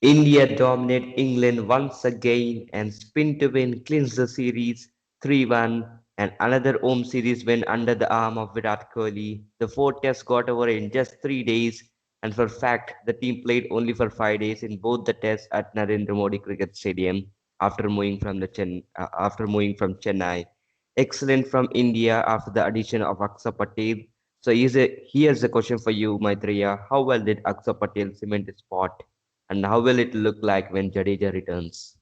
India dominate England once again and spin to win clinch the series 3-1 and another home series win under the arm of Virat Kohli. The four tests got over in just 3 days and for fact the team played only for 5 days in both the tests at Narendra Modi Cricket Stadium after moving from Chennai. Excellent from India after the addition of Axar Patel. So here's a question for you, Maitreya. How well did Axar Patel cement his spot? And how will it look like when Jadeja returns?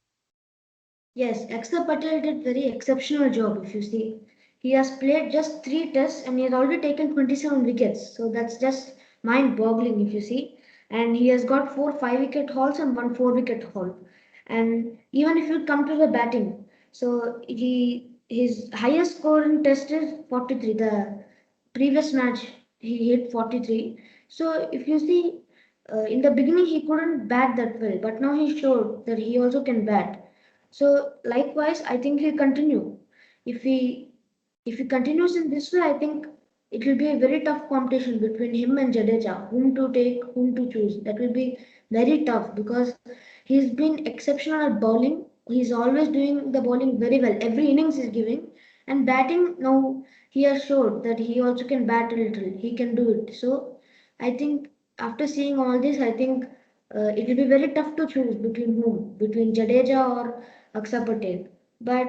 Yes, Axar Patel did very exceptional job if you see. He has played just 3 tests and he has already taken 27 wickets. So that's just mind-boggling if you see. And he has got 4 5 wicket hauls and 1 4 wicket haul. And even if you come to the batting, so his highest score in test is 43. The previous match he hit 43. So if you see, in the beginning he couldn't bat that well, but now he showed that he also can bat. So likewise, I think he'll continue. If he continues in this way, I think it will be a very tough competition between him and Jadeja, whom to take, whom to choose. That will be very tough because he's been exceptional at bowling. He's always doing the bowling very well. Every innings he's giving. And batting, now he has showed that he also can bat a little. He can do it. So I think after seeing all this, I think it will be very tough to choose between whom, between Jadeja or Aksa Patel. But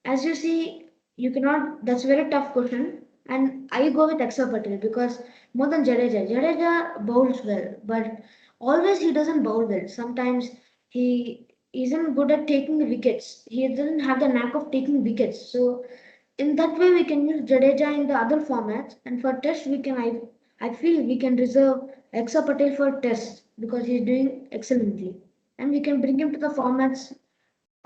as you see, you cannot. That's a very tough question, and I go with Aksa Patel because more than Jadeja. Jadeja bowls well, but always he doesn't bowl well. Sometimes he isn't good at taking the wickets. He doesn't have the knack of taking wickets. So in that way, we can use Jadeja in the other formats, and for Test we can. I feel we can reserve Aksa Patel for Test because he's doing excellently, and we can bring him to the formats.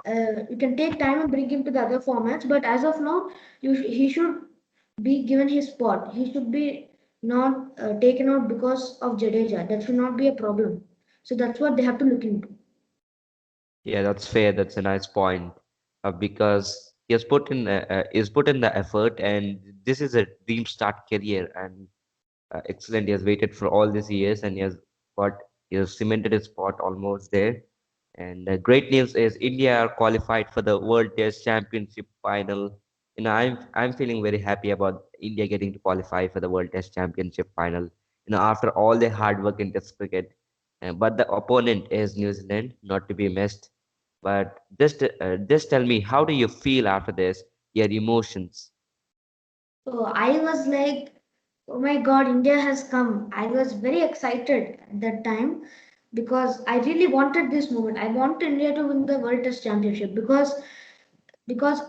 You can take time and bring him to the other formats, but as of now, he should be given his spot. He should be not taken out because of Jadeja. That should not be a problem. So that's what they have to look into. Yeah, that's fair. That's a nice point. Because he's put in the effort, and this is a dream start career, and excellent. He has waited for all these years, and got he has cemented his spot almost there. And great news is India are qualified for the World Test Championship final. I'm feeling very happy about India getting to qualify for the World Test Championship final. After all the hard work in Test cricket, but the opponent is New Zealand, not to be missed. But just tell me, how do you feel after this? Your emotions. So I was like, oh my God, India has come. I was very excited at that time because I really wanted this moment. I want India to win the World Test Championship because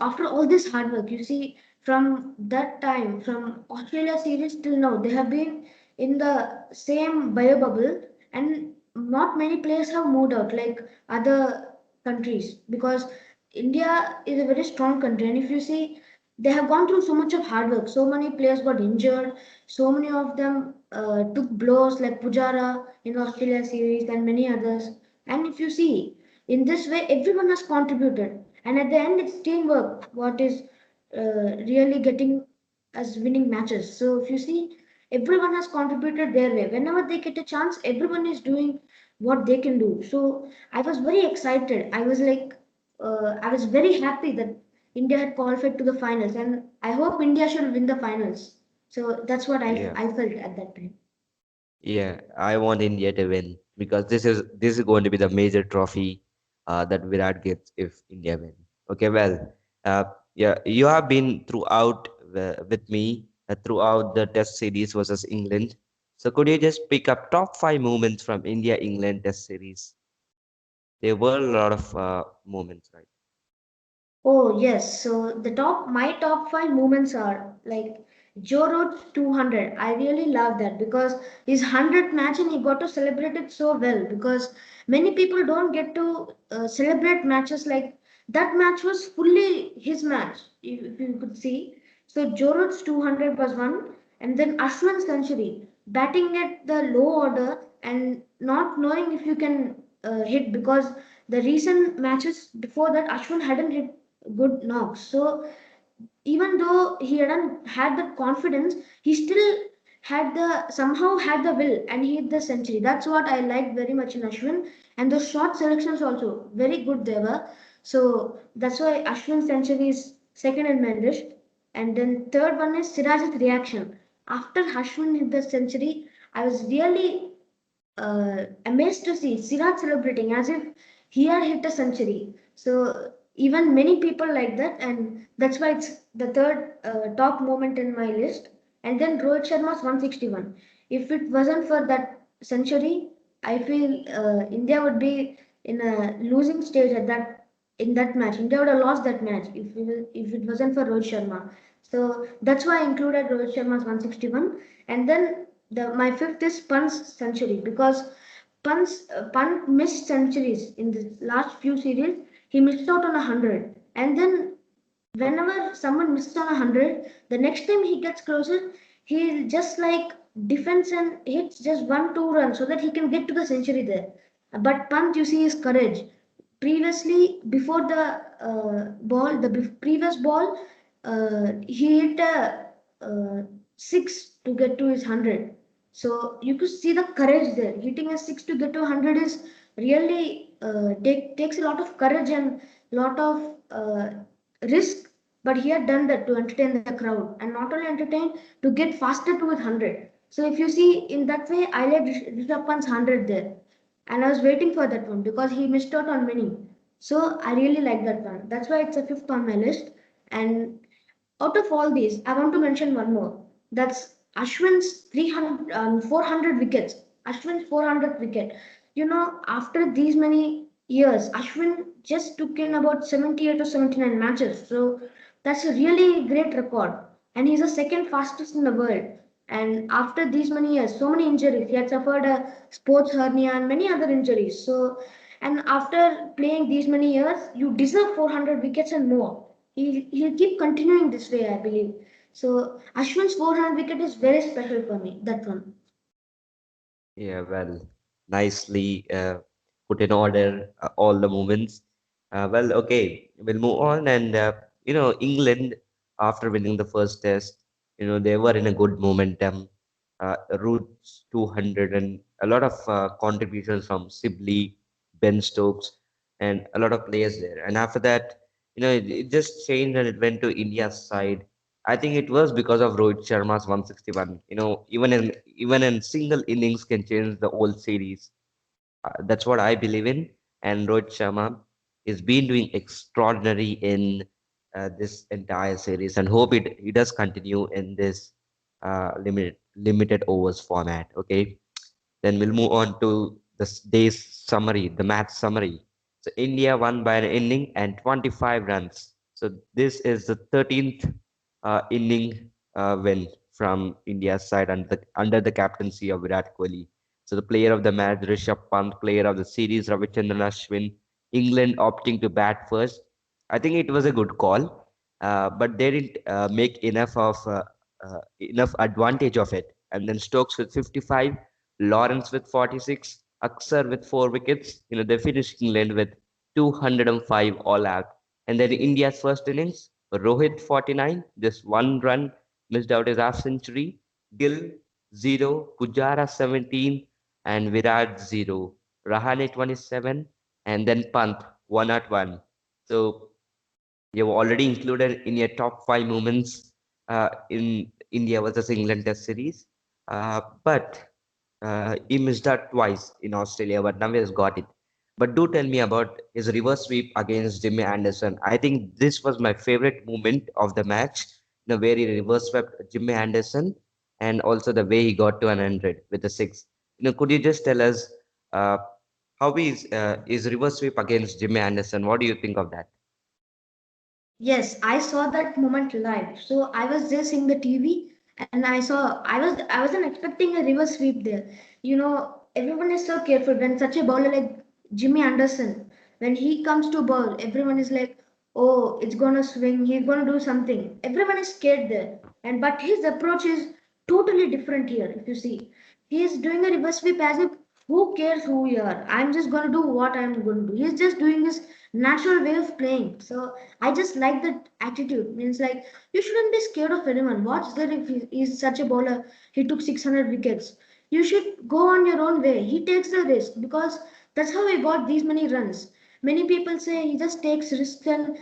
after all this hard work, you see, from that time, from Australia series till now, they have been in the same bio bubble, and not many players have moved out like other countries because India is a very strong country, and if you see, they have gone through so much of hard work. So many players got injured. So many of them took blows like Pujara in the Australia series and many others. And if you see, in this way, everyone has contributed, and at the end, it's teamwork what is really getting us winning matches. So if you see, everyone has contributed their way. Whenever they get a chance, everyone is doing what they can do. So I was very excited. I was like, I was very happy that India had qualified to the finals, and I hope India should win the finals. So that's what Yeah. I felt at that time. Yeah, I want India to win because this is going to be the major trophy that Virat gets if India win. Okay, well, uh, yeah, you have been throughout with me throughout the Test series versus England. So could you just pick up top five moments from India England Test series? There were a lot of moments, right? Oh yes, so my top five moments are like Joe Root's 200. I really love that because his 100th match and he got to celebrate it so well because many people don't get to celebrate matches like that. Match was fully his match, if you could see. So Joe Root's 200 was one, and then Ashwin's century, batting at the low order and not knowing if you can hit because the recent matches before that Ashwin hadn't hit good knocks. So even though he hadn't had that confidence, he still had the somehow had the will and he hit the century. That's what I liked very much in Ashwin. And the shot selections also very good they were. So that's why Ashwin's century is second in my list. And then third one is Siraj's reaction. After Ashwin hit the century, I was really amazed to see Siraj celebrating as if he had hit a century. So even many people like that, and that's why it's the third top moment in my list. And then Rohit Sharma's 161. If it wasn't for that century, I feel India would be in a losing stage at that in that match. India would have lost that match if it wasn't for Rohit Sharma. So that's why I included Rohit Sharma's 161. And then my fifth is Pant's century because Pant missed centuries in the last few series. He missed out on 100, and then whenever someone misses on 100, the next time he gets closer, he just like defends and hits just 1 2 runs so that he can get to the century there. But Pant, you see his courage. Previously, before the previous ball, he hit a six to get to his 100. So you could see the courage there. Hitting a six to get to 100 is really takes a lot of courage and lot of risk, but he had done that to entertain the crowd and not only entertain to get faster to his 100. So if you see in that way, I led Rishabh Pant's 100 there, and I was waiting for that one because he missed out on many. So I really like that one. That's why it's a fifth on my list. And out of all these, I want to mention one more. That's Ashwin's 300, 400 wickets. Ashwin's 400th wicket. You know, after these many years, Ashwin just took in about 78 or 79 matches. So that's a really great record. And he's the second fastest in the world. And after these many years, so many injuries, he had suffered a sports hernia and many other injuries. So, and after playing these many years, you deserve 400 wickets and more. He'll keep continuing this way, I believe. So Ashwin's 400 wicket is very special for me. That one. Yeah, well, nicely put in order all the movements. Well, okay, we'll move on. And, England, after winning the first test, they were in a good momentum. Root's 200 and a lot of contributions from Sibley, Ben Stokes, and a lot of players there. And after that, it just changed and it went to India's side. I think it was because of Rohit Sharma's 161. Even in single innings can change the whole series. That's what I believe in. And Rohit Sharma is been doing extraordinary in this entire series, and hope he does continue in this limited overs format. Okay, then we'll move on to the day's summary, the match summary. So India won by an inning and 25 runs. So this is the 13th inning win from India's side under the captaincy of Virat Kohli. So the player of the match, Rishabh Pant, player of the series, Ravichandran Ashwin. England opting to bat first. I think it was a good call, but they didn't make enough advantage of it. And then Stokes with 55, Lawrence with 46, Axar with 4 wickets. They finished England with 205 all out. And then India's first innings, Rohit 49, just 1 run, missed out his half century. Gill 0, Pujara 17, and Virat 0. Rahane 27, and then Pant 1 at 1. So you've already included in your top five moments in India versus England Test series. But he missed out twice in Australia, but now he has got it. But do tell me about his reverse sweep against Jimmy Anderson. I think this was my favorite moment of the match, the way he reverse swept Jimmy Anderson, and also the way he got to an 100 with the six. Could you just tell us uh, how is reverse sweep against Jimmy Anderson? What do you think of that? Yes, I saw that moment live. So I was just in the TV and I wasn't expecting a reverse sweep there. You know, everyone is so careful when such a bowler like Jimmy Anderson, when he comes to bowl, everyone is like, oh, it's gonna swing, he's gonna do something. Everyone is scared there. And but his approach is totally different here, if you see. He is doing a reverse sweep as if who cares who you are? I'm just going to do what I'm going to do. He's just doing his natural way of playing. So I just like that attitude. Means like you shouldn't be scared of anyone. What's there if he's such a bowler? He took 600 wickets. You should go on your own way. He takes the risk because that's how he got these many runs. Many people say he just takes risks and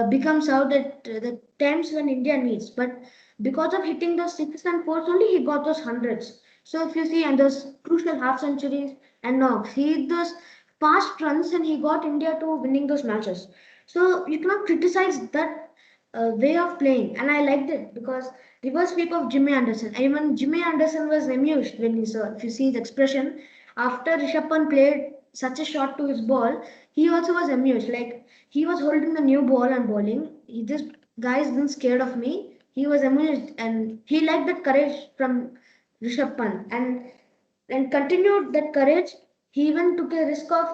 becomes out at the times when India needs. But because of hitting those sixes and fours only, he got those hundreds. So if you see, and those crucial half centuries and knocks, he hit those fast runs and he got India to winning those matches. So you cannot criticize that way of playing, and I liked it because reverse sweep of Jimmy Anderson. Even Jimmy Anderson was amused when he saw. If you see his expression after Rishabh Pant played such a shot to his ball, he also was amused. Like he was holding the new ball and bowling. He this guy isn't scared of me. He was amused and he liked that courage from Rishabh Pant and continued that courage. He even took a risk of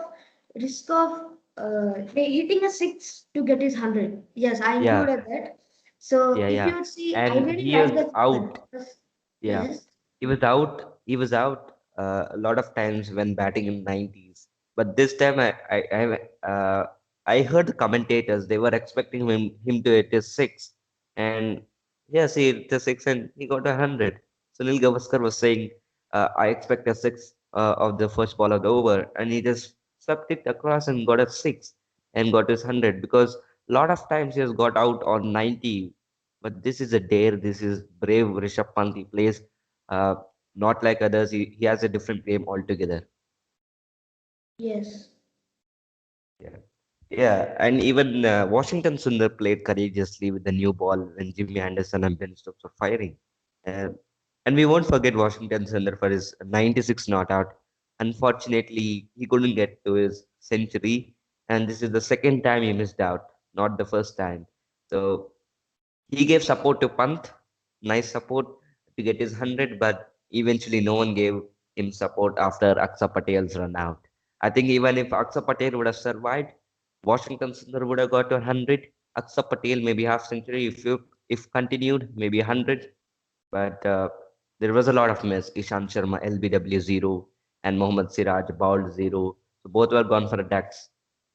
hitting a six to get his 100. Yes, I Yeah, included that. So yeah, if yeah. you see, I And really he was like that out. moment because Yeah, yes, he was out. He was out a lot of times when batting in 90s. But this time, I heard the commentators. They were expecting him to hit his six, and yes, he hit the six and he got 100. Sunil Gavaskar was saying, "I expect a six of the first ball of the over," and he just swept it across and got a six and got his 100 because a lot of times he has got out on 90. But this is a dare. This is brave Rishabh Pant. He plays uh, not like others. He has a different game altogether. yes, Yeah. Yeah, and even Washington Sundar played courageously with the new ball when Jimmy Anderson and Ben Stokes were firing. Uh, and we won't forget Washington Sundar for his 96 not out. Unfortunately, he couldn't get to his century, and this is the second time he missed out, not the first time. So he gave support to Pant, nice support to get his 100, but eventually no one gave him support after Axar Patel's run out. I think even if Axar Patel would have survived, Washington Sundar would have got to 100. Axar Patel maybe half century if continued, maybe 100. But there was a lot of miss. Ishan Sharma, LBW 0, and Mohammad Siraj bowled 0. So both were gone for a ducks.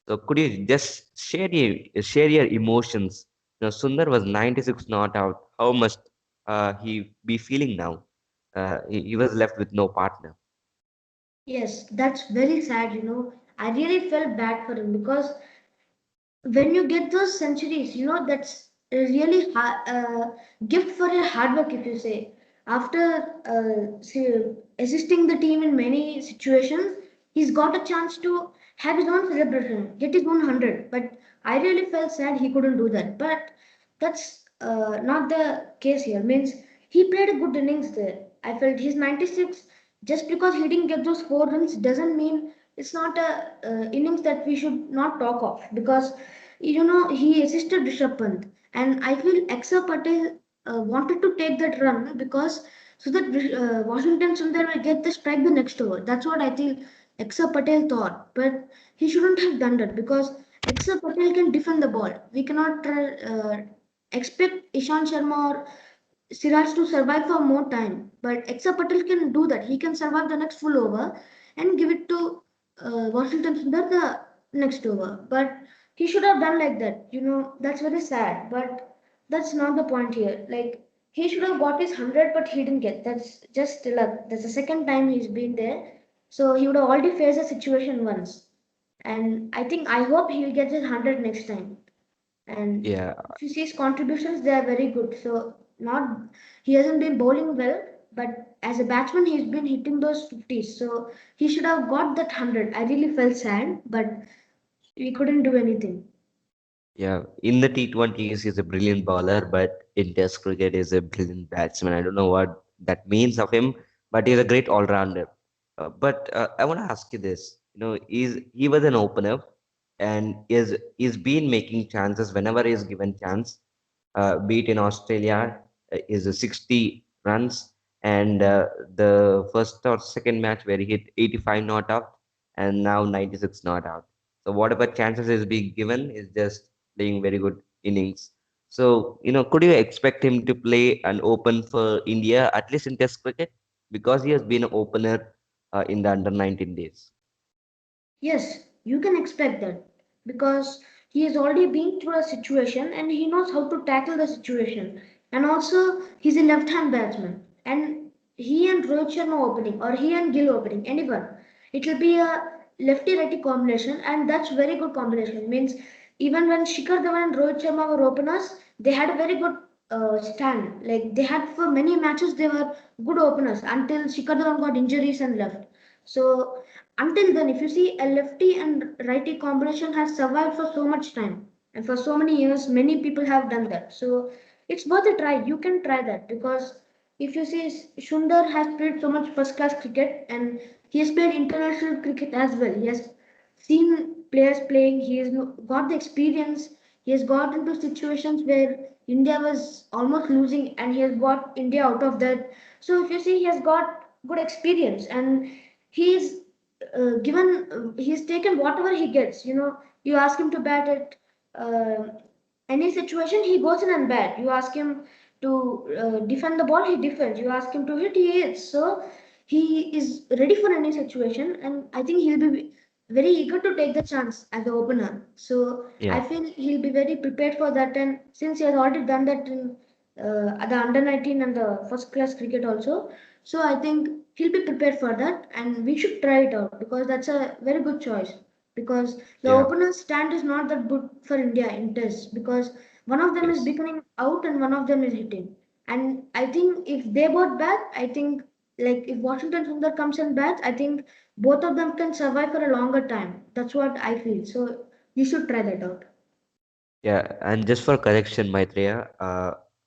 So could you just share your emotions? Sundar was 96 not out. How must he be feeling now? He was left with no partner. yes. That's very sad. I really felt bad for him because when you get those centuries, that's a really gift for your hard work. If you say after assisting the team in many situations, he's got a chance to have his own celebration, get his own 100. But I really felt sad he couldn't do that. But that's not the case here. Means he played a good innings there. I felt he's 96. Just because he didn't get those 4 runs doesn't mean it's not a innings that we should not talk of because he assisted Rishabh Pant, and I feel Axar Patel wanted to take that run because so that Washington Sundar will get the strike the next over. That's what I think Axar Patel thought, but he shouldn't have done that because Axar Patel can defend the ball. We cannot expect Ishan Sharma or Siraj to survive for more time. But Axar Patel can do that. He can survive the next full over and give it to Washington Sundar the next over. But he should have done like that. That's very sad. But that's not the point here. Like he should have got his 100, but he didn't get. That's just luck. That's the second time he's been there. So he would have already faced a situation once. And I hope he'll get his 100 next time. And Yeah, if you see his contributions, they are very good. So not he hasn't been bowling well, but as a batsman, he's been hitting those 50s. So he should have got that 100. I really felt sad, but we couldn't do anything. yeah. In the T20s, he's a brilliant bowler, but in Test cricket, he's a brilliant batsman. I don't know what that means of him, but he's a great all-rounder. But I want to ask you this. He was an opener, and is been making chances whenever he's given chance. Beat in Australia is a 60 runs, and the first or second match where he hit 85 not out, and now 96 not out. So whatever chances is being given is just playing very good innings. So could you expect him to play and open for India at least in Test cricket because he has been an opener? in the under 19 days. Yes, you can expect that because he has already been through a situation and he knows how to tackle the situation. And also, he's a left-hand batsman, and he and Rohit Sharma opening or he and Gill opening, anyone. It will be a lefty-righty combination, and that's very good combination. Means even when Shikhar Dhawan and Rohit Sharma were openers, they had a very good stand. Like they had for many matches, they were good openers until Shikhar Dhawan got injuries and left. So until then, if you see a lefty and righty combination has survived for so much time and for so many years, many people have done that. So it's worth a try. You can try that because if you see Sundar has played so much first class cricket and he has played international cricket as well. He has seen players playing, he has got the experience, he has got into situations where India was almost losing and he has got India out of that. So if you see, he has got good experience and he is he's taken whatever he gets. You know, you ask him to bat at any situation, he goes in and bat. You ask him to defend the ball, he defends. You ask him to hit, he hits. So he is ready for any situation, and I think he'll be very eager to take the chance as the opener. So I Yeah, feel he'll be very prepared for that, and since he has already done that in the under 19 and the first class cricket also, so I think he'll be prepared for that, and we should try it out because that's a very good choice. Because the yeah, opener stand is not that good for India in tests because one of them is yes. becoming out and one of them is hitting. And I think if they both bat, I think like if Washington Sundar comes and bats, I think both of them can survive for a longer time. That's what I feel. So you should try that out. Yeah, and just for correction, Maitreya,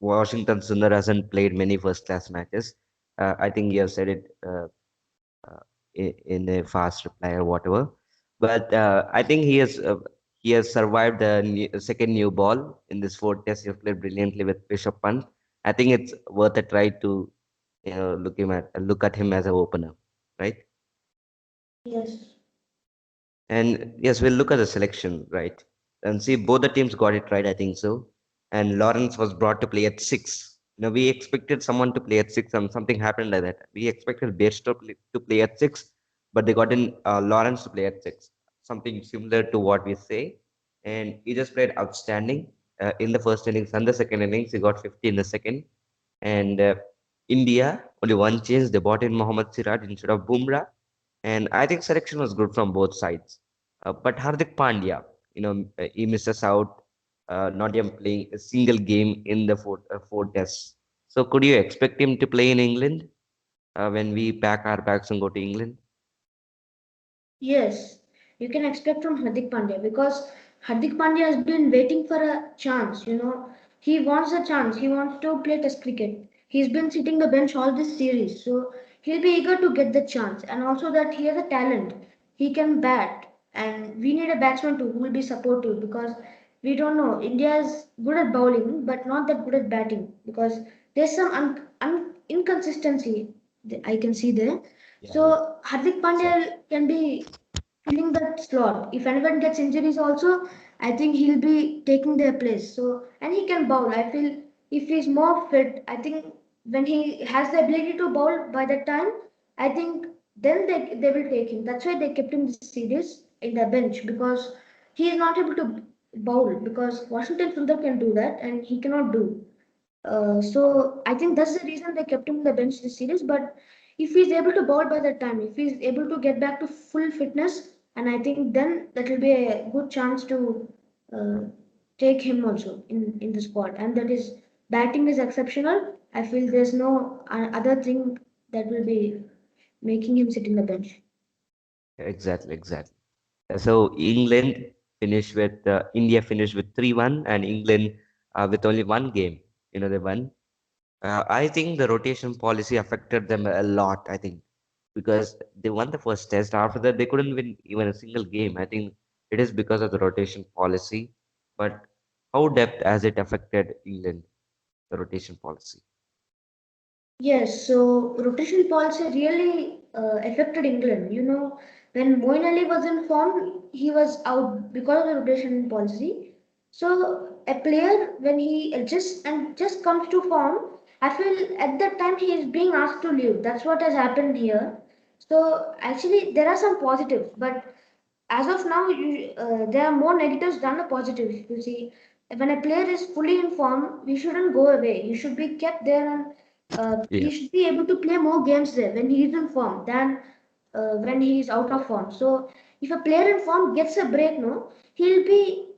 Washington Sundar hasn't played many first class matches. I think you have said it in a fast reply or whatever. But I think he has survived the second new ball in this fourth test. He has played brilliantly with Bishop Pant. I think it's worth a try to look at him as an opener, right? Yes. And yes, we'll look at the selection, right? And see, both the teams got it right, I think so. And Lawrence was brought to play at six. We expected someone to play at six, and something happened like that. We expected Bairstow to play at six, but they got in Lawrence to play at six. Something similar to what we say. And he just played outstanding in the first innings and the second innings. He got 50 in the second. And India, only one change. They brought in Mohammad Siraj instead of Bumrah, and I think selection was good from both sides. But Hardik Pandya, he misses out, not even playing a single game in the four tests. So could you expect him to play in England when we pack our bags and go to England? Yes, you can expect from Hardik Pandya because Hardik Pandya has been waiting for a chance. You know, he wants a chance. He wants to play Test cricket. He's been sitting the bench all this series, so he'll be eager to get the chance. And also that he has a talent. He can bat, and we need a batsman too who will be supportive because we don't know. India is good at bowling, but not that good at batting because there's some inconsistency I can see there. Yeah, yeah, So Hardik exactly. Pandya can be filling that slot. If anyone gets injuries also, I think he'll be taking their place. So and he can bowl. I feel if he's more fit, I think when he has the ability to bowl by that time, I think then they will take him. That's why they kept him this series in the bench because he is not able to bowl because Washington Sundar can do that and he cannot do. So I think that's the reason they kept him in the bench this series. But if he's able to bowl by that time, if he's able to get back to full fitness, and I think then that will be a good chance to uh, take him also in the squad. And that is batting is exceptional. I feel there's no other thing that will be making him sit in the bench. Exactly, exactly. So England finished with India finished with 3-1, and England with only one game. They won. I think the rotation policy affected them a lot. I think because they won the first test. After that, they couldn't win even a single game. I think it is because of the rotation policy. But how depth has it affected England, the rotation policy? Yes, so rotation policy really affected England. You know, when Moeen Ali was in form, he was out because of the rotation policy. So a player, when he adjusts and just comes to form, I feel at that time he is being asked to leave. That's what has happened here. So actually, there are some positives, but as of now, there are more negatives than the positives. You see, when a player is fully in form, we shouldn't go away. He should be kept there, and Yeah. he should be able to play more games there when he is in form than when he is out of form. So if a player in form gets a break, no, he'll be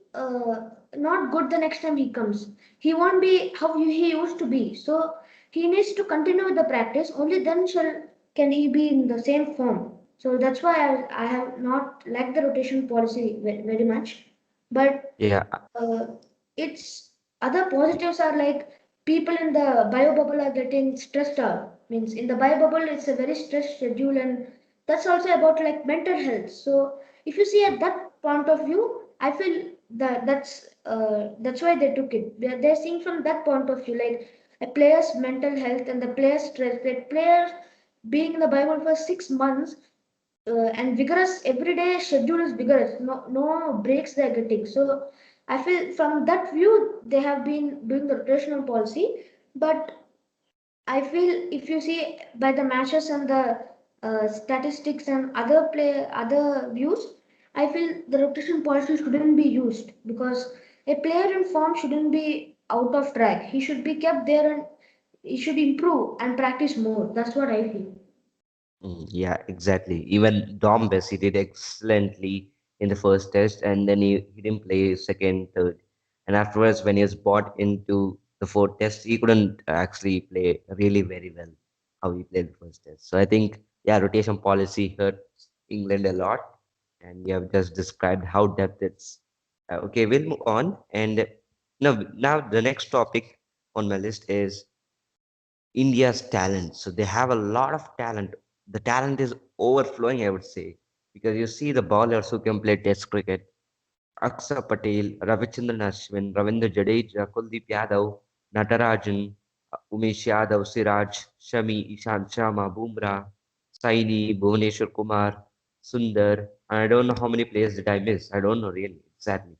not good the next time he comes. He won't be how he used to be. So he needs to continue with the practice. Only then shall can he be in the same form. So that's why I have not liked the rotation policy very much. But Yeah. uh, its other positives are like people in the bio bubble are getting stressed out. Means in the bio bubble, it's a very stressed schedule, and that's also about like mental health. So if you see at that point of view, I feel that that's why they took it. They're seeing from that point of view, like a player's mental health and the player's stress. Like players being in the Bible for 6 months and vigorous everyday schedule is vigorous. No breaks they're getting. So I feel from that view they have been doing the rotational policy, but I feel if you see by the matches and the statistics and other views, I feel the rotation policy shouldn't be used because a player in form shouldn't be out of track. He should be kept there and he should improve and practice more. That's what I feel. Yeah, exactly. Even Dom Bessie did excellently in the first test, and then he didn't play second, third. And afterwards, when he was brought into the fourth test, he couldn't actually play really very well how he played the first test. So I think, yeah, rotation policy hurts England a lot, and you have just described how depth it's. Okay, we'll move on. And now the next topic on my list is India's talent. So they have a lot of talent. The talent is overflowing, I would say, because you see the bowlers who can play Test cricket: Axar Patel, Ravichandran Ashwin, Ravindra Jadeja, Kuldeep Yadav, Natarajan, Umesh Yadav, Siraj, Shami, Ishant Sharma, Bumrah, Saini, Bhuvneshwar Kumar, Sundar. And I don't know how many players did I miss. I don't know really exactly.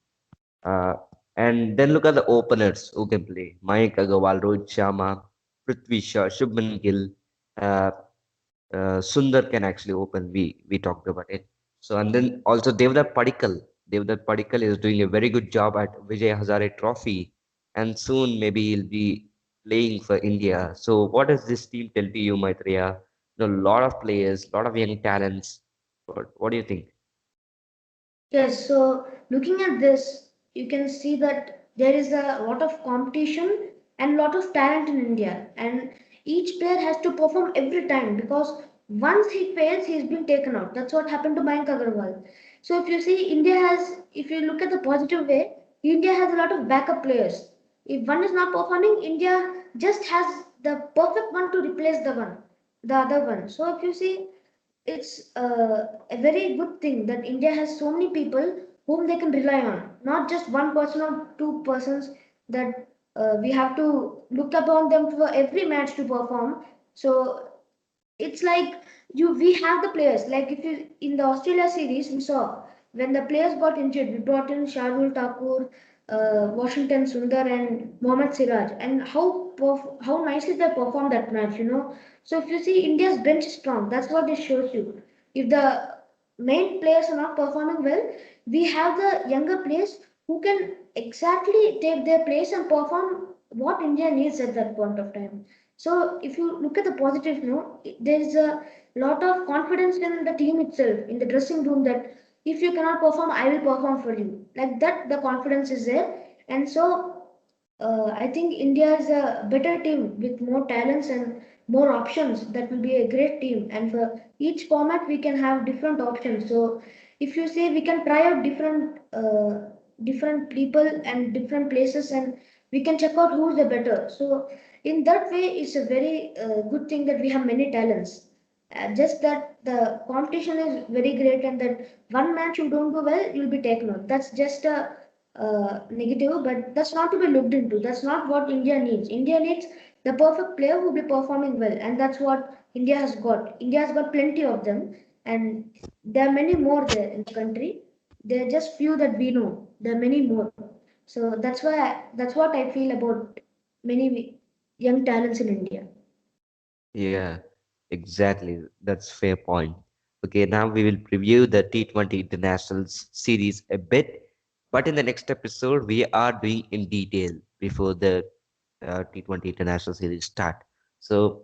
Uh, and then look at the openers who can play: Mayank Agarwal, Rohit Sharma, Prithvi Shaw, Shubman Gill, uh, Sundar can actually open. We talked about it. So and then also Devdutt Padikkal. Devdutt Padikkal is doing a very good job at Vijay Hazare Trophy, and soon maybe he'll be playing for India. So what does this team tell to you, Maitreya? A lot of players, lot of young talents. What do you think? Yes, so looking at this, you can see that there is a lot of competition and lot of talent in India, and each player has to perform every time because once he fails, he's been taken out. That's what happened to Mayank Agarwal. So if you see, if you look at the positive way, India has a lot of backup players. If one is not performing, India just has the perfect one to replace the other one. So if you see, it's a very good thing that India has so many people whom they can rely on, not just one person or two persons that we have to look upon them for every match to perform. So it's like we have the players. Like if you in the Australia series, we saw when the players got injured, we brought in Shardul Thakur, Washington Sundar, and Mohammad Siraj, and how nicely they performed that match. So if you see India's bench is strong, that's what it shows you. If the main players are not performing well, we have the younger players who can exactly take their place and perform what India needs at that point of time. So if you look at the positive note, there is a lot of confidence in the team itself, in the dressing room that if you cannot perform, I will perform for you. Like that, the confidence is there. And so I think India is a better team with more talents and more options. That will be a great team. And for each format, we can have different options. So if you say we can try out different people and different places, and we can check out who's the better. So in that way, it's a very good thing that we have many talents. Just that the competition is very great, and that one match you don't do well, you'll be taken out. That's just a negative, but that's not to be looked into. That's not what India needs. India needs the perfect player who will be performing well, and that's what India has got. India has got plenty of them, and there are many more there in the country. There are just few that we know. There are many more. So that's what I feel about many young talents in India. Yeah. Exactly, that's fair point. Okay, now we will preview the T20 Internationals series a bit, but in the next episode we are doing in detail before the T20 International series start. So,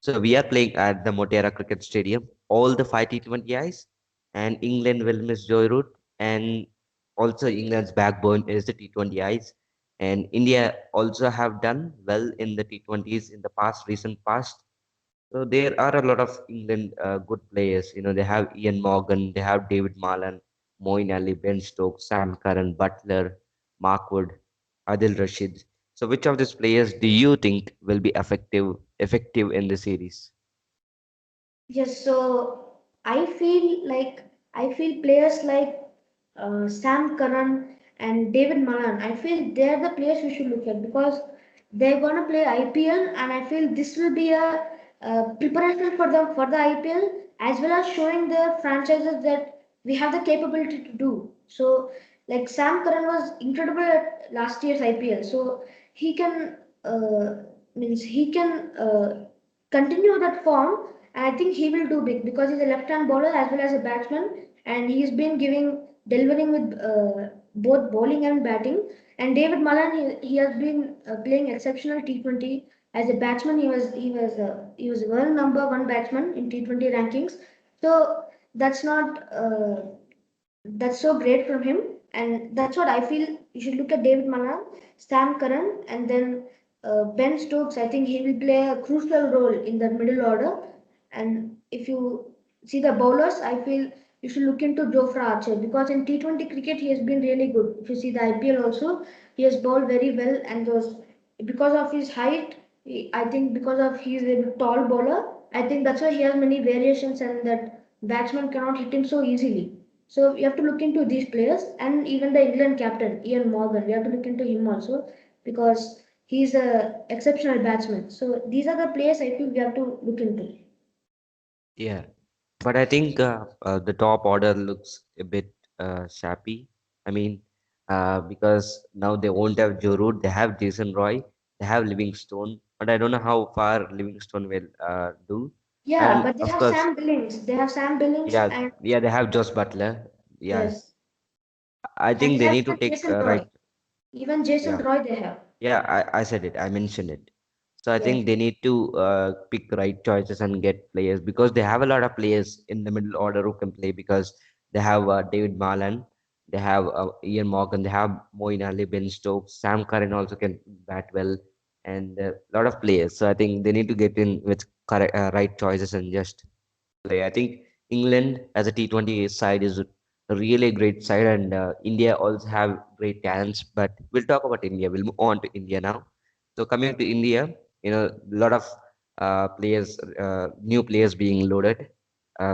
so we are playing at the Motera Cricket Stadium, all the five T20Is, and England will miss Joy Root, and also England's backbone is the T20Is, and India also have done well in the T20s in the past, recent past. So there are a lot of England good players. You know, they have Ian Morgan, they have David Marlan, Moeen Ali, Ben Stokes, Sam Curran, Butler, Mark Wood, Adil Rashid. So which of these players do you think will be effective in the series? Yes, so I feel players like Sam Curran and David Malan. I feel they're the players we should look at because they're gonna play IPL, and I feel this will be a preparation for them for the IPL as well as showing the franchises that we have the capability to do. So like Sam Curran was incredible at last year's IPL, so he can he can continue that form, and I think he will do big because he's a left-hand bowler as well as a batsman, and he's been delivering with both bowling and batting. And David Malan, he has been playing exceptional T20 as a batsman. He was world number one batsman in T20 rankings. So that's not that's so great from him, and that's what I feel. You should look at David Malan, Sam Curran, and then Ben Stokes. I think he will play a crucial role in the middle order. And if you see the bowlers, I feel you should look into Jofra Archer because in T20 cricket he has been really good. If you see the IPL also, he has bowled very well, and those because of his height, I think because of he's a tall bowler, I think that's why he has many variations and that batsman cannot hit him so easily. So you have to look into these players and even the England captain Ian Morgan. We have to look into him also because he's a exceptional batsman. So these are the players I think we have to look into. Yeah, but I think the top order looks a bit sappy. I mean, because now they won't have Joe Root, they have Jason Roy, they have Livingstone, but I don't know how far Livingstone will do. Yeah, And but they of have course, Sam Billings. They have Sam Billings yeah, and yeah, they have Josh Butler. Yeah, yes, I and think they they have need to even take Jason right. Roy. Even Jason Yeah, Roy they have. yeah, I said it. I mentioned it. So I Yes. think they need to pick right choices and get players because they have a lot of players in the middle order who can play because they have David Marlan, they have Ian Morgan, they have Moeen Ali, Ben Stokes, Sam Curran also can bat well, and a lot of players. So I think they need to get in with correct, right choices and just play. I think England as a T20 side is a really great side, and India also have great talents. But we'll talk about India. We'll move on to India now. So coming to India, you know, a lot of new players being loaded.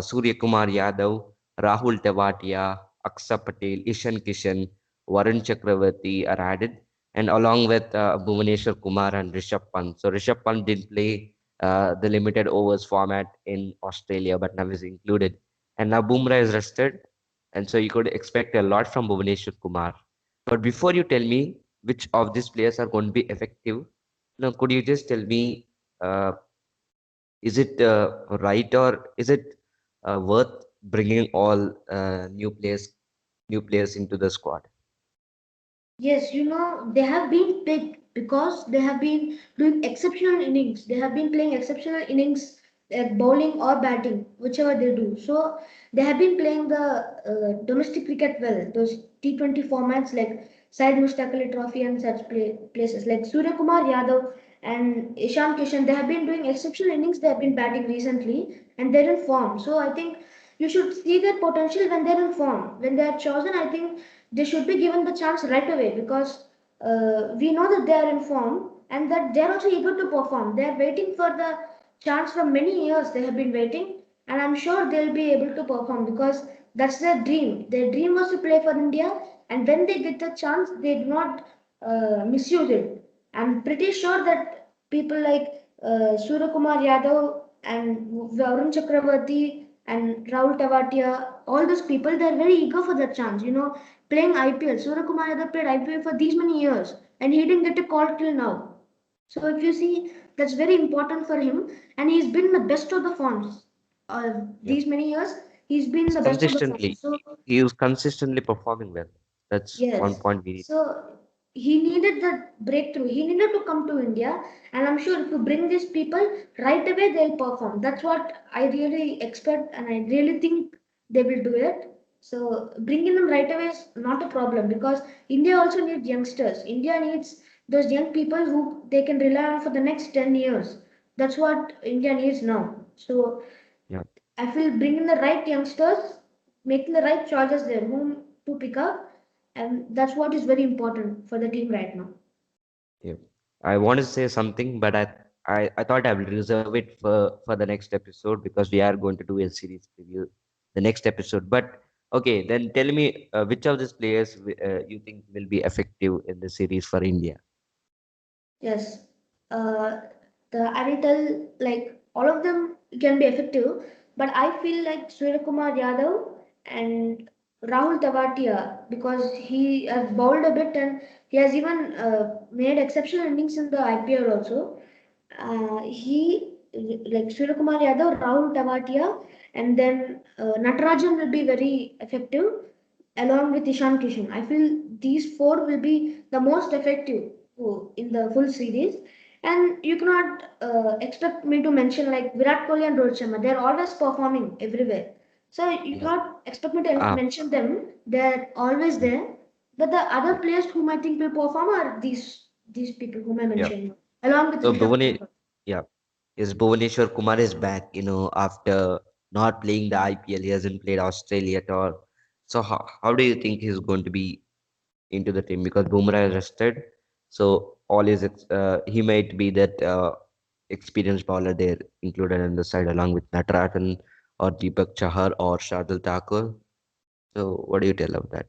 Surya Kumar Yadav, Rahul Tewatia, Axar Patel, Ishan Kishan, Varun Chakravarti are added, and along with Bhuvaneshwar Kumar and Rishabh Pant. So Rishabh Pant didn't play the limited overs format in Australia, but now is included. And now Bumrah is rested, and so you could expect a lot from Bhuvaneshwar Kumar. But before you tell me which of these players are going to be effective, now could you just tell me, uh, is it right or is it worth bringing all new players into the squad? Yes, they have been picked because they have been doing exceptional innings. They have been playing exceptional innings at bowling or batting, whichever they do. So they have been playing the domestic cricket well, those T20 formats like Syed Mushtaq Ali Trophy and such places like Surya Kumar Yadav and Ishan Kishan. They have been doing exceptional innings. They have been batting recently and they're in form. So I think you should see their potential when they're in form. When they are chosen, I think they should be given the chance right away because we know that they are in form and that they are also eager to perform. They are waiting for the chance for many years. They have been waiting, and I'm sure they'll be able to perform because that's their dream. Their dream was to play for India, and when they get the chance, they do not misuse it. I'm pretty sure that people like Surya Kumar Yadav and Varun Chakravarti and Rahul Tavatia, all those people, they're very eager for that chance. Playing IPL. Surya Kumar Yadav played IPL for these many years and he didn't get a call till now. So if you see, that's very important for him, and he's been the best of the forms. Yeah. These many years, he's been He's the best of the forms. consistently So he was consistently performing well. That's one yes. point we need. So he needed that breakthrough. He needed to come to India, and I'm sure if you bring these people right away, they'll perform. That's what I really expect, and I really think they will do it. So bringing them right away is not a problem because India also needs youngsters. India needs those young people who they can rely on for the next 10 years. That's what India needs now. So Yeah. I feel bringing the right youngsters, making the right choices there, whom to pick up, and that's what is very important for the team right now. Yeah. I want to say something, but I thought I will reserve it for the next episode because we are going to do a series preview the next episode. But okay, then tell me which of these players you think will be effective in the series for India? Yes, uh, I will tell like all of them can be effective, but I feel like Suryakumar Yadav and Rahul Tavatia because he has bowled a bit and he has even made exceptional innings in the IPL also. He like Suryakumar Yadav, Rahul Tavatia, and then Natarajan will be very effective along with Ishan Kishan. I feel these four will be the most effective in the full series. And you cannot expect me to mention like Virat Kohli and Rohit Sharma. They're always performing everywhere. So you Yeah. cannot expect me to Ah, mention them. They're always mm, there. But the other yeah. players whom I think will perform are these people whom I Yeah. mentioned, along with So Rishabh Bhuvane, Pant. yeah, is Bhuvaneshwar Kumar is back, after not playing the IPL. He hasn't played Australia at all. So how do you think he's going to be into the team? Because Bumrah is rested, so he might be that experienced bowler there included in the side along with Natarajan or Deepak Chahar or Shardul Thakur. So what do you tell of that?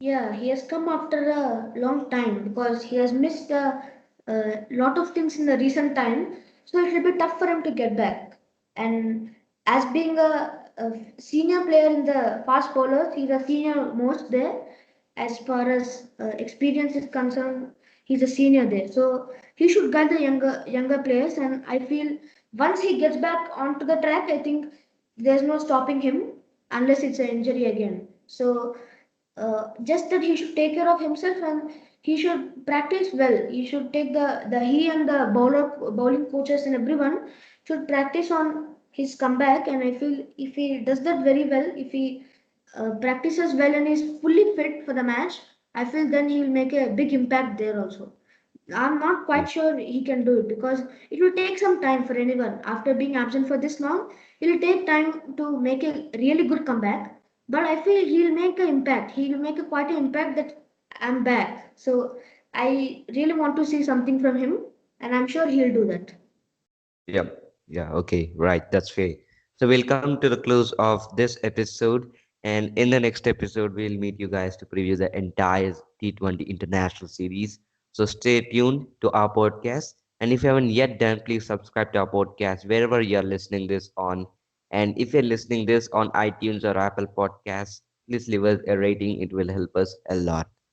Yeah, he has come after a long time because he has missed a lot of things in the recent time. So it will be tough for him to get back. And as being a senior player in the fast bowlers, he's a senior most there. As far as experience is concerned, he's a senior there. So he should guide the younger players. And I feel once he gets back onto the track, I think there's no stopping him unless it's an injury again. So just that he should take care of himself and he should practice well. He should take the he and the bowling coaches and everyone should practice on his comeback. And I feel if he does that very well, if he practices well and is fully fit for the match, I feel then he will make a big impact there also. I'm not Yeah, quite sure he can do it because it will take some time for anyone. After being absent for this long, it will take time to make a really good comeback. But I feel he'll make an impact. He'll make a quite an impact that I'm back. So I really want to see something from him, and I'm sure he'll do that. yeah, yeah. Okay, right. That's fair. So we'll come to the close of this episode, and in the next episode, we'll meet you guys to preview the entire T20 International Series. So stay tuned to our podcast, and if you haven't yet done, please subscribe to our podcast wherever you're listening this on. And if you're listening this on iTunes or Apple Podcasts, please leave us a rating. It will help us a lot.